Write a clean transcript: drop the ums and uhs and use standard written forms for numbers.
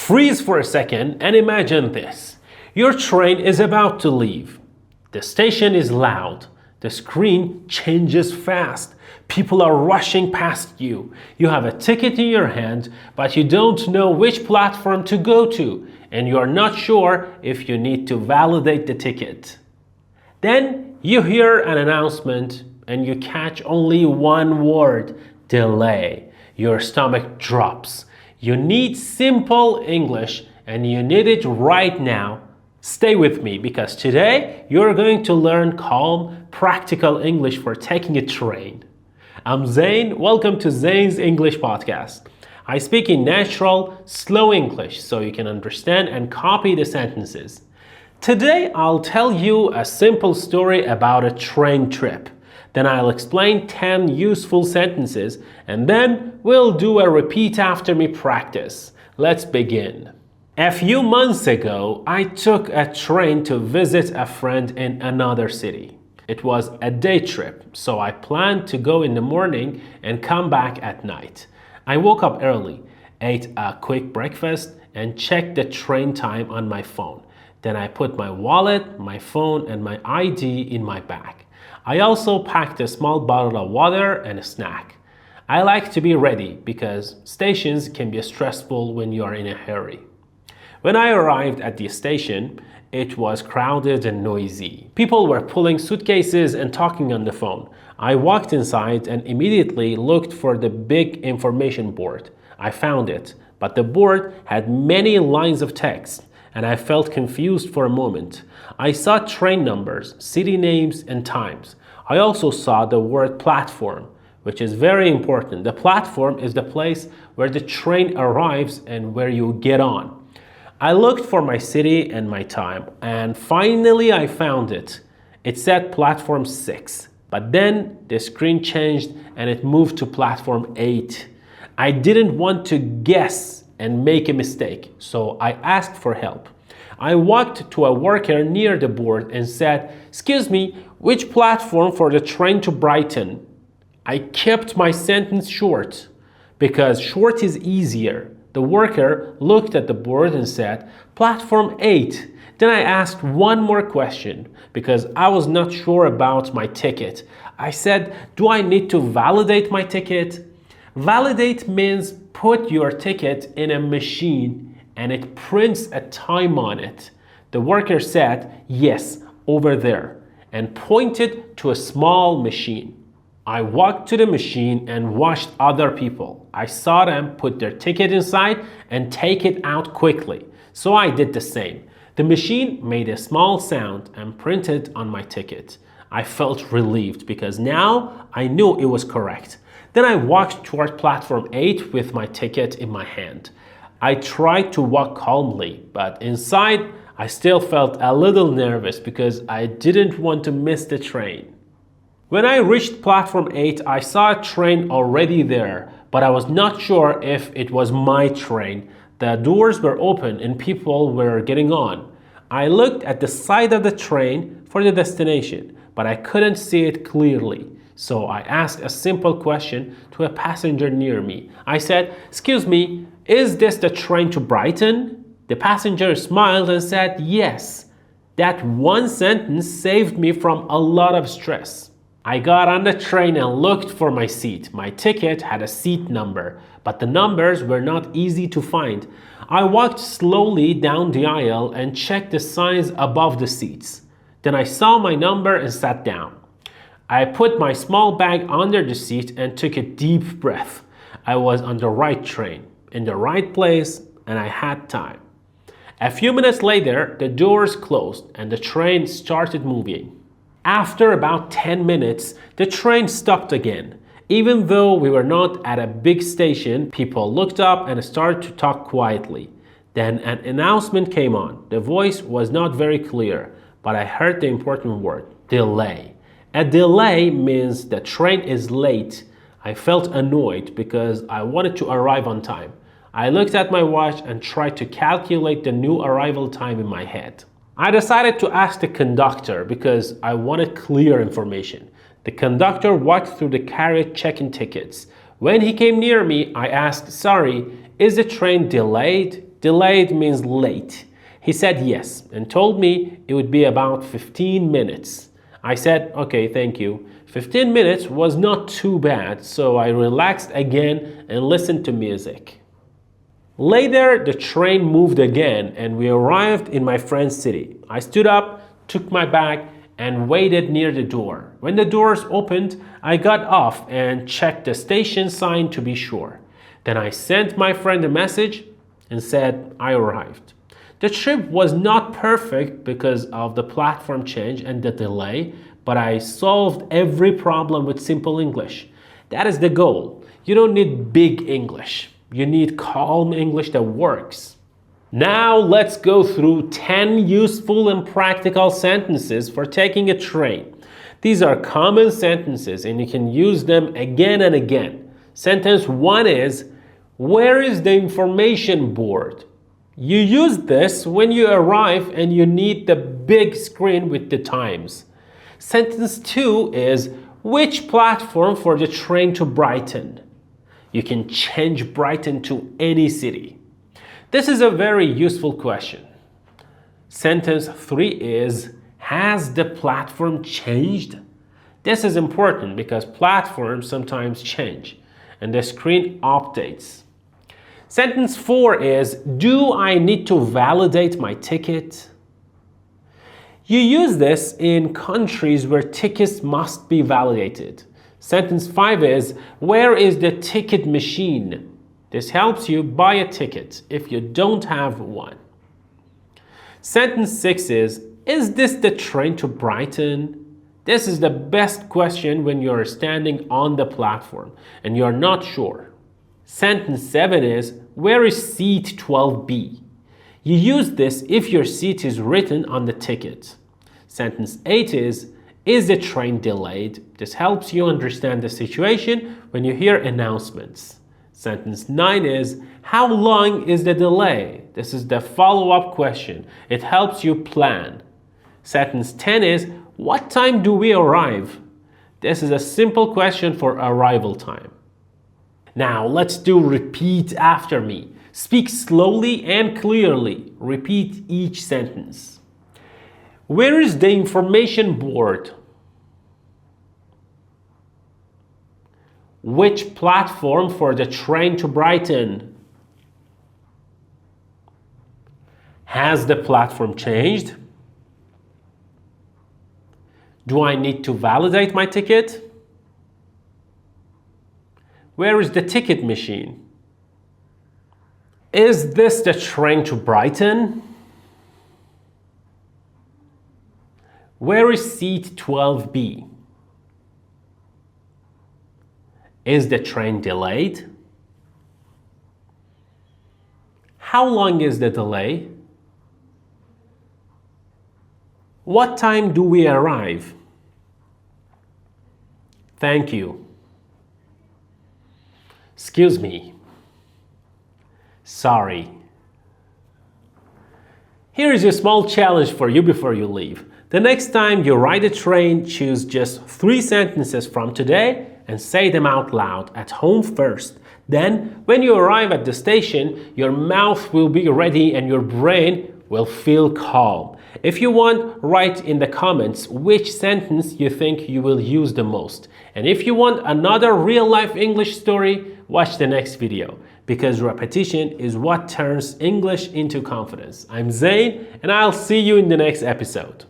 Freeze for a second and imagine this. Your train is about to leave. The station is loud. The screen changes fast. People are rushing past you. You have a ticket in your hand, but you don't know which platform to go to, and you are not sure if you need to validate the ticket. Then you hear an announcement and you catch only one word: delay. Your stomach drops. You need simple English and you need it right now. Stay with me because today you're going to learn calm, practical English for taking a train. I'm Zane. Welcome to Zane's English Podcast. I speak in natural, slow English so you can understand and copy the sentences. Today I'll tell you a simple story about a train trip. Then I'll explain 10 useful sentences and then we'll do a repeat after me practice. Let's begin. A few months ago, I took a train to visit a friend in another city. It was a day trip, so I planned to go in the morning and come back at night. I woke up early, ate a quick breakfast, and checked the train time on my phone. Then I put my wallet, my phone, and my ID in my bag. I also packed a small bottle of water and a snack. I like to be ready because stations can be stressful when you are in a hurry. When I arrived at the station, it was crowded and noisy. People were pulling suitcases and talking on the phone. I walked inside and immediately looked for the big information board. I found it, but the board had many lines of text, and I felt confused for a moment. I saw train numbers, city names, and times. I also saw the word platform, which is very important. The platform is the place where the train arrives and where you get on. I looked for my city and my time, and finally I found it. It said platform 6, but then the screen changed and it moved to platform 8. I didn't want to guess and make a mistake, so I asked for help. I walked to a worker near the board and said, "Excuse me, which platform for the train to Brighton?" I kept my sentence short because short is easier. The worker looked at the board and said, "Platform 8. Then I asked one more question because I was not sure about my ticket. I said, "Do I need to validate my ticket?" Validate means put your ticket in a machine and it prints a time on it. The worker said, "Yes, over there," and pointed to a small machine. I walked to the machine and watched other people. I saw them put their ticket inside and take it out quickly. So I did the same. The machine made a small sound and printed on my ticket. I felt relieved because now I knew it was correct. Then I walked toward platform 8 with my ticket in my hand. I tried to walk calmly, but inside I still felt a little nervous because I didn't want to miss the train. When I reached platform 8, I saw a train already there, but I was not sure if it was my train. The doors were open and people were getting on. I looked at the side of the train for the destination, but I couldn't see it clearly. So I asked a simple question to a passenger near me. I said, "Excuse me, is this the train to Brighton?" The passenger smiled and said, "Yes." That one sentence saved me from a lot of stress. I got on the train and looked for my seat. My ticket had a seat number, but the numbers were not easy to find. I walked slowly down the aisle and checked the signs above the seats. Then I saw my number and sat down. I put my small bag under the seat and took a deep breath. I was on the right train, in the right place, and I had time. A few minutes later, the doors closed and the train started moving. After about 10 minutes, the train stopped again. Even though we were not at a big station, people looked up and started to talk quietly. Then an announcement came on. The voice was not very clear, but I heard the important word, delay. A delay means the train is late. I felt annoyed because I wanted to arrive on time. I looked at my watch and tried to calculate the new arrival time in my head. I decided to ask the conductor because I wanted clear information. The conductor walked through the carriage checking tickets. When he came near me, I asked, "Sorry, is the train delayed?" delayed means late. He said yes and told me it would be about 15 minutes. I said, okay, thank you. 15 minutes was not too bad, so I relaxed again and listened to music. Later, the train moved again and we arrived in my friend's city. I stood up, took my bag, and waited near the door. When the doors opened, I got off and checked the station sign to be sure. Then I sent my friend a message and said I arrived. The trip was not perfect because of the platform change and the delay, but I solved every problem with simple English. That is the goal. You don't need big English. You need calm English that works. Now let's go through 10 useful and practical sentences for taking a train. These are common sentences and you can use them again and again. Sentence 1 is, where is the information board? You use this when you arrive and you need the big screen with the times. Sentence 2 is, which platform for the train to Brighton? You can change Brighton to any city. This is a very useful question. Sentence 3 is, has the platform changed? This is important because platforms sometimes change and the screen updates. Sentence 4 is, do I need to validate my ticket? You use this in countries where tickets must be validated. Sentence 5 is, where is the ticket machine? This helps you buy a ticket if you don't have one. Sentence 6 is this the train to Brighton? This is the best question when you're standing on the platform and you're not sure. Sentence 7 is, where is seat 12B? You use this if your seat is written on the ticket. Sentence 8 is the train delayed? This helps you understand the situation when you hear announcements. Sentence 9 is, how long is the delay? This is the follow-up question. It helps you plan. Sentence 10 is, what time do we arrive? This is a simple question for arrival time. Now let's do repeat after me. Speak slowly and clearly. Repeat each sentence. Where is the information board? Which platform for the train to Brighton? Has the platform changed? Do I need to validate my ticket? Where is the ticket machine? Is this the train to Brighton? Where is seat 12B? Is the train delayed? How long is the delay? What time do we arrive? Thank you. Excuse me. Sorry. Here is a small challenge for you before you leave. The next time you ride a train, choose just 3 sentences from today and say them out loud at home first. Then, when you arrive at the station, your mouth will be ready and your brain will feel calm. If you want, write in the comments which sentence you think you will use the most. And if you want another real-life English story, watch the next video, because repetition is what turns English into confidence. I'm Zane, and I'll see you in the next episode.